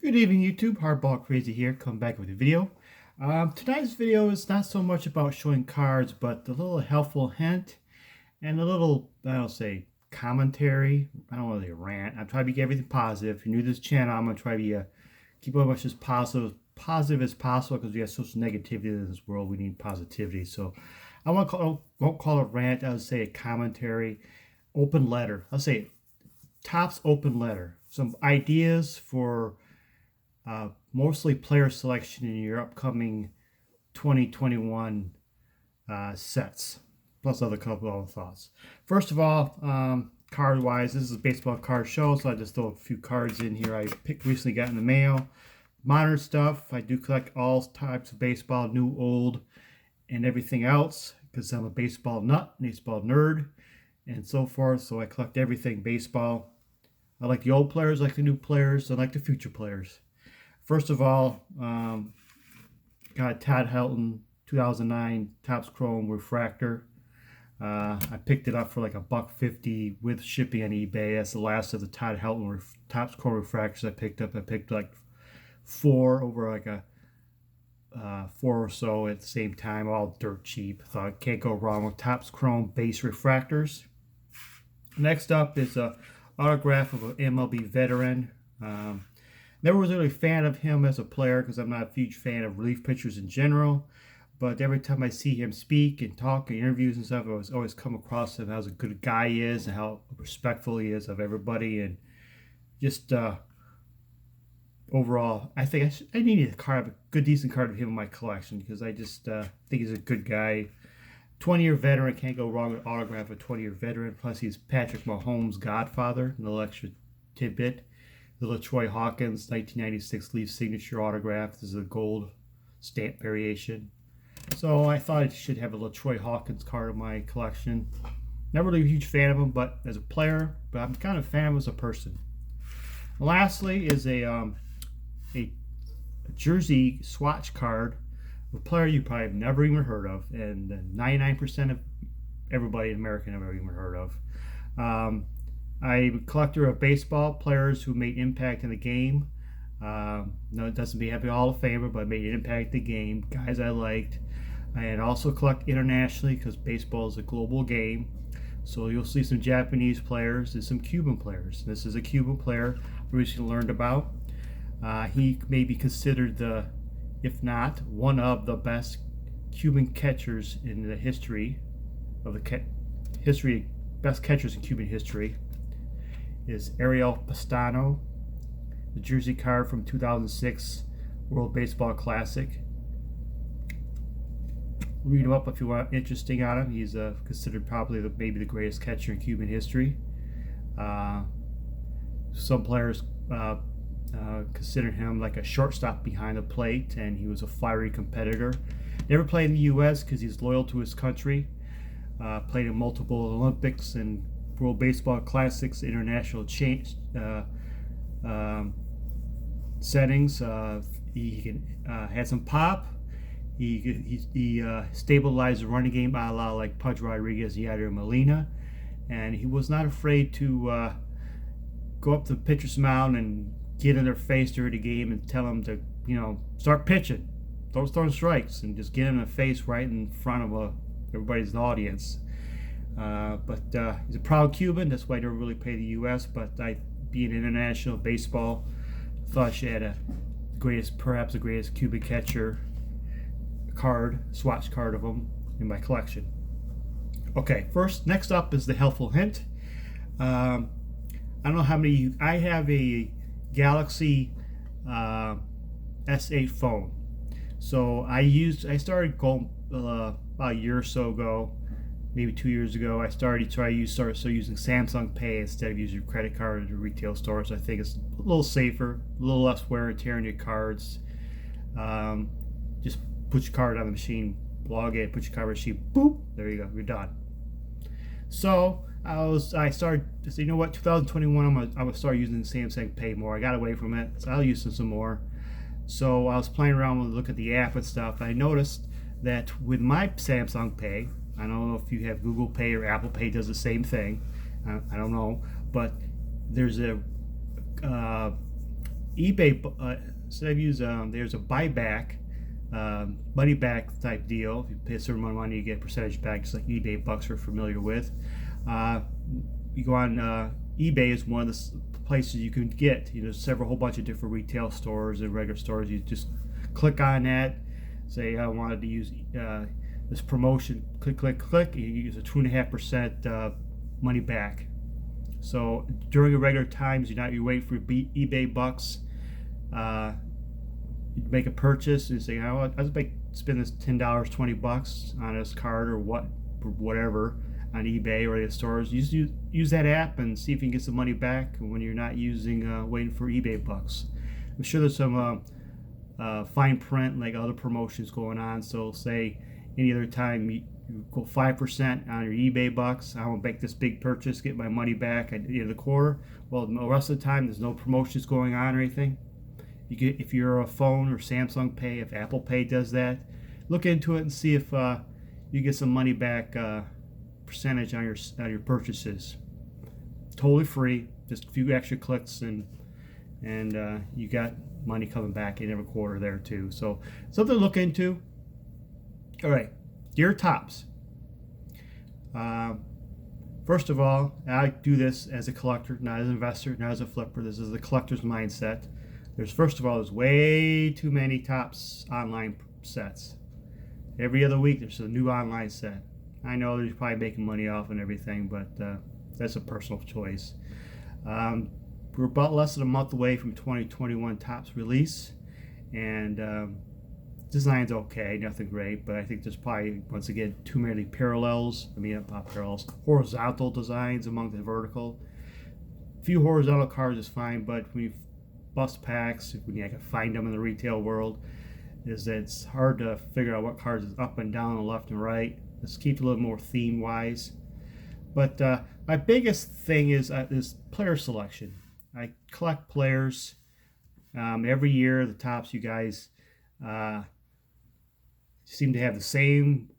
Good evening, YouTube. Hardball Crazy here. Come back with a video. Tonight's video is not so much about showing cards, but a little helpful hint and a little, I don't say, commentary. I don't really rant. I'm trying to be everything positive. If you're new to this channel, I'm gonna try to keep as much as positive as possible because we have such negativity in this world. We need positivity. So I won't call it rant. I would say a commentary, open letter. I'll say Topps open letter. Some ideas for mostly player selection in your upcoming 2021 sets, plus other couple of thoughts. First of all, card wise, this is a baseball card show, so I just throw a few cards in here I recently got in the mail. Modern stuff, I do collect all types of baseball, new, old, and everything else, because I'm a baseball nut, baseball nerd, and so forth. So I collect everything baseball. I like the old players, I like the new players, I like the future players. First of all, got Todd Helton 2009 Topps Chrome Refractor. I picked it up for like $1.50 with shipping on eBay. That's the last of the Todd Helton Topps Chrome Refractors I picked up. I picked like four over like a four or so at the same time, all dirt cheap. Thought can't go wrong with Topps Chrome base refractors. Next up is a autograph of an MLB veteran. Never was really a fan of him as a player because I'm not a huge fan of relief pitchers in general. But every time I see him speak and talk in interviews and stuff, I always come across him how a good guy he is and how respectful he is of everybody. And just overall, I think I need a good, decent card of him in my collection because I just think he's a good guy. 20-year veteran, can't go wrong with autograph of a 20-year veteran. Plus, he's Patrick Mahomes' godfather. A little extra tidbit. The LaTroy Hawkins 1996 Leaf signature autograph. This is a gold stamp variation. So I thought I should have a LaTroy Hawkins card in my collection. Never really a huge fan of him, but as a player, but I'm kind of a fan of him as a person. And lastly is a jersey swatch card of a player you probably have never even heard of, and 99% of everybody in America never even heard of. I'm a collector of baseball players who made impact in the game. No, it doesn't be happy Hall of Famer, but made an impact in the game. Guys I liked. And also collect internationally because baseball is a global game. So you'll see some Japanese players and some Cuban players. This is a Cuban player I recently learned about. He may be considered if not, one of the best Cuban catchers in the history of best catchers in Cuban history. Is Ariel Pastano, the jersey card from 2006 World Baseball Classic. Read him up if you want interesting on him. He's considered probably maybe the greatest catcher in Cuban history. Some players consider him like a shortstop behind the plate, and he was a fiery competitor. Never played in the U.S. because he's loyal to his country. Played in multiple Olympics and World Baseball Classics, international settings. He had some pop. He stabilized the running game a la like Pudge Rodriguez, Yadier Molina, and he was not afraid to go up to the pitcher's mound and get in their face during the game and tell them to, start pitching, don't throwing strikes, and just get in the face right in front of everybody's audience. But he's a proud Cuban. That's why I never really played the U.S. But being international baseball, I thought she had perhaps the greatest Cuban catcher swatch card of him in my collection. Okay, next up is the helpful hint. I don't know how many. I have a Galaxy S8 phone. So I started going about a year or so ago. Maybe 2 years ago, I started using Samsung Pay instead of using your credit card at a retail store. So I think it's a little safer, a little less wear and tear on your cards. Just put your card on the machine, log in, put your card on the machine, boop, there you go, you're done. So I started to say, 2021, I'm gonna start using Samsung Pay more. I got away from it, so I'll use it some more. So I was playing around with look at the app and stuff. I noticed that with my Samsung Pay, I don't know if you have Google Pay or Apple Pay does the same thing. I don't know, but there's a eBay, instead of use, there's a buyback, money back type deal. If you pay a certain amount of money, you get a percentage back, just like eBay bucks we're familiar with. You go on eBay is one of the places you can get, several whole bunch of different retail stores and regular stores. You just click on that, say I wanted to use this promotion, click, and you use a 2.5% money back. So during the regular times, you wait for eBay bucks. You make a purchase and say, I'll just spend this $10, $20 on this card or whatever on eBay or the stores. Use that app and see if you can get some money back when you're not waiting for eBay bucks. I'm sure there's some fine print like other promotions going on. So say any other time you go 5% on your eBay bucks. I want to make this big purchase, get my money back at the end of the quarter. Well, the rest of the time there's no promotions going on or anything. If you're a phone or Samsung Pay, if Apple Pay does that, look into it and see if you get some money back percentage on your purchases. Totally free, just a few extra clicks and you got money coming back in every quarter there too. So something to look into. All right, dear Tops. First of all, I do this as a collector, not as an investor, not as a flipper. This is the collector's mindset. There's way too many Tops online sets. Every other week there's a new online set. I know they're probably making money off and everything, but that's a personal choice. We're about less than a month away from 2021 Tops release, and design's okay, nothing great, but I think there's probably, once again, too many parallels. Not parallels, horizontal designs among the vertical. A few horizontal cards is fine, but when you bust packs, when you can find them in the retail world, it's hard to figure out what cards is up and down and left and right. Let's keep it a little more theme wise. But my biggest thing is player selection. I collect players. Every year the Tops, you guys seem to have the same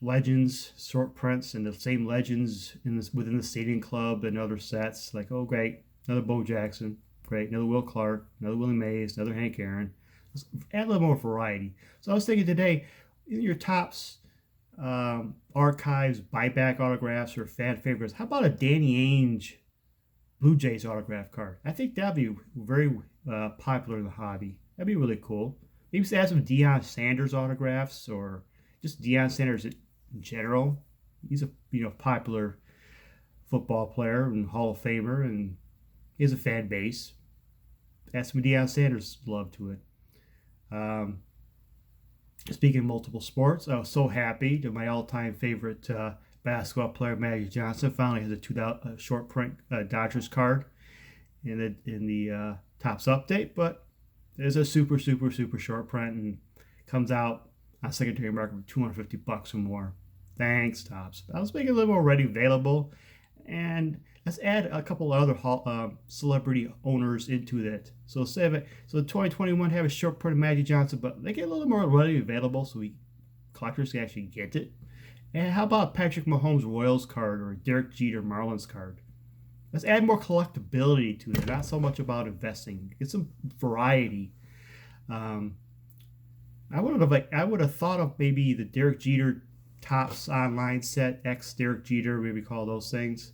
legends, short prints, and the same legends within the Stadium Club and other sets. Like, oh great, another Bo Jackson. Great, another Will Clark, another Willie Mays, another Hank Aaron. Let's add a little more variety. So I was thinking today, your Tops archives, buyback autographs, or fan favorites. How about a Danny Ainge Blue Jays autograph card? I think that'd be very popular in the hobby. That'd be really cool. Maybe add some Deion Sanders autographs, or just Deion Sanders in general. He's a popular football player and Hall of Famer, and he has a fan base. Add some Deion Sanders love to it. Speaking of multiple sports, I was so happy that my all-time favorite basketball player, Magic Johnson, finally has a short print Dodgers card in the Tops update. But it's a super short print and comes out on secondary market for $250 or more. Thanks, Tops. I was making a little more ready available, and let's add a couple other celebrity owners into that. So the 2021 have a short print of Magic Johnson, but they get a little more readily available, so collectors can actually get it. And how about Patrick Mahomes Royals card or a Derek Jeter Marlins card? Let's add more collectability to it. Not so much about investing. Get some variety. I would have thought of maybe the Derek Jeter Tops online set, X Derek Jeter, whatever we call those things.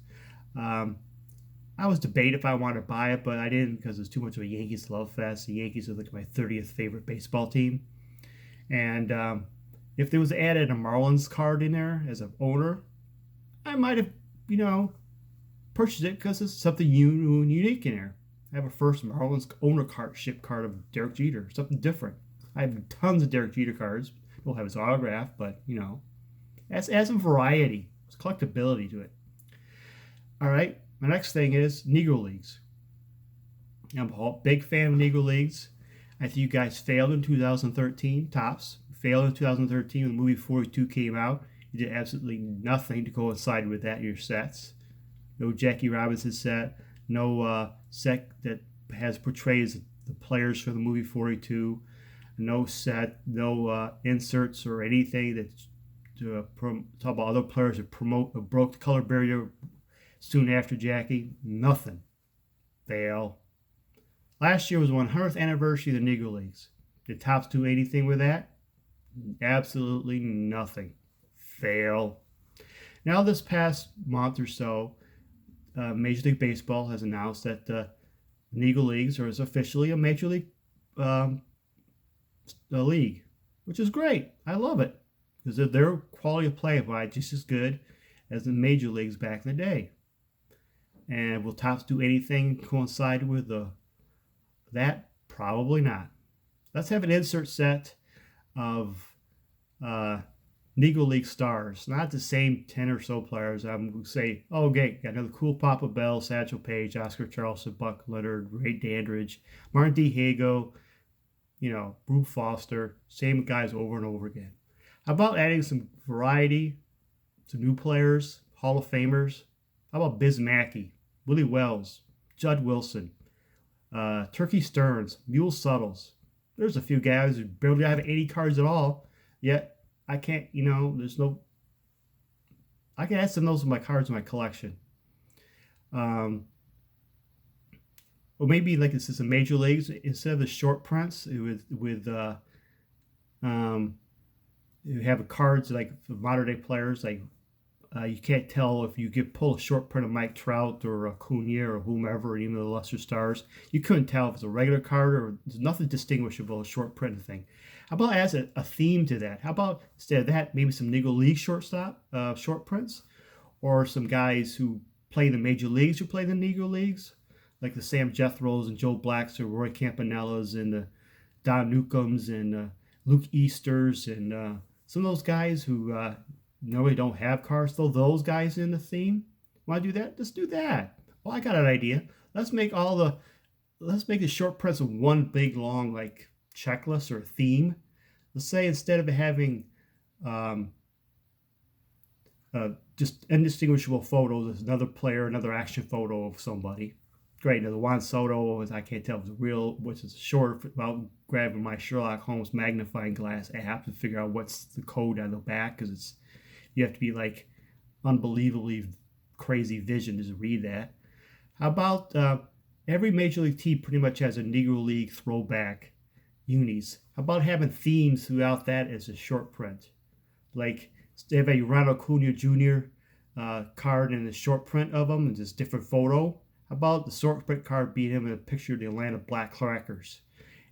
I was debating if I wanted to buy it, but I didn't because it's too much of a Yankees love fest. The Yankees are like my 30th favorite baseball team. And if there was added a Marlins card in there as an owner, I might have, purchased it because it's something new and unique in there. I have a first Marlins owner ship card of Derek Jeter, something different. I have tons of Derek Jeter cards. Don't have his autograph, but, add some variety. There's collectability to it. All right, my next thing is Negro Leagues. I'm a big fan of Negro Leagues. I think you guys failed in 2013, Tops. Failed in 2013 when the movie 42 came out. You did absolutely nothing to coincide with that in your sets. No Jackie Robinson set. No set that portrays the players for the movie 42. No set. No inserts or anything that talk about other players that broke the color barrier soon after Jackie. Nothing. Fail. Last year was 100th anniversary of the Negro Leagues. Did Topps do anything with that? Absolutely nothing. Fail. Now this past month or so, Major League Baseball has announced that the Negro Leagues is officially a Major League league, which is great. I love it because their quality of play is just as good as the Major Leagues back in the day. And will Topps do anything coincide with that? Probably not. Let's have an insert set of Negro League stars, not the same 10 or so players. I'm going to say, oh, okay, got another cool Papa Bell, Satchel Paige, Oscar Charleston, Buck Leonard, Ray Dandridge, Martin Diego, Rube Foster, same guys over and over again. How about adding some variety, some new players, Hall of Famers? How about Biz Mackey, Willie Wells, Judd Wilson, Turkey Stearns, Mule Suttles? There's a few guys who barely have 80 cards at all, yet I can't, I can add some of those of my cards in my collection. Or maybe like this is a Major Leagues, instead of the short prints you have cards like for modern day players, like you can't tell if you pull a short print of Mike Trout or Acuna or whomever, even the lesser stars. You couldn't tell if it's a regular card or there's nothing distinguishable, a short print thing. How about as a theme to that? How about instead of that, maybe some Negro League short prints, or some guys who play in the Major Leagues who play in the Negro Leagues, like the Sam Jethros and Joe Blacks or Roy Campanellas and the Don Newcombs and Luke Easters and some of those guys who normally don't have cards, though those guys in the theme. Want to do that? Let's do that. Well, I got an idea. Let's make the short prints of one big long like checklist or theme. Let's say instead of having just indistinguishable photos, there's another player, another action photo of somebody. Great. Now the Juan Soto, I can't tell if it's real, which is short, without grabbing my Sherlock Holmes magnifying glass app to figure out what's the code on the back, because you have to be like unbelievably crazy vision to read that. How about every Major League team pretty much has a Negro League throwback unis. How about having themes throughout that as a short print? Like they have a Ronald Acuna Jr. Card and a short print of him and just different photo. How about the short print card being him in a picture of the Atlanta Black Crackers?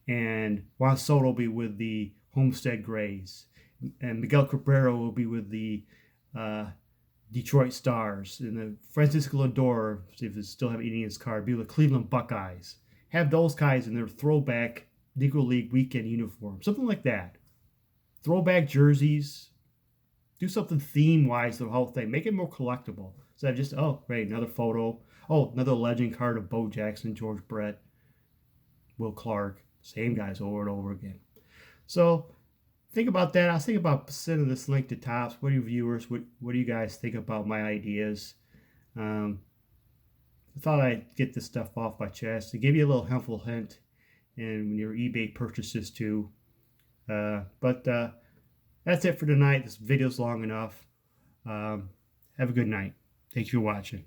And Juan Soto will be with the Homestead Grays. And Miguel Cabrera will be with the Detroit Stars. And the Francisco Lindor, if they still have Indians card, be with the Cleveland Buckeyes. Have those guys in their throwback Negro League weekend uniform. Something like that. Throwback jerseys. Do something theme-wise the whole thing. Make it more collectible. Instead of just, oh, great, another photo. Oh, another legend card of Bo Jackson, George Brett, Will Clark. Same guys over and over again. So think about that. I was thinking about sending this link to Topps. What do you viewers, what do you guys think about my ideas? I thought I'd get this stuff off my chest to give you a little helpful hint in your eBay purchases too. But that's it for tonight. This video's long enough. Have a good night. Thanks for watching.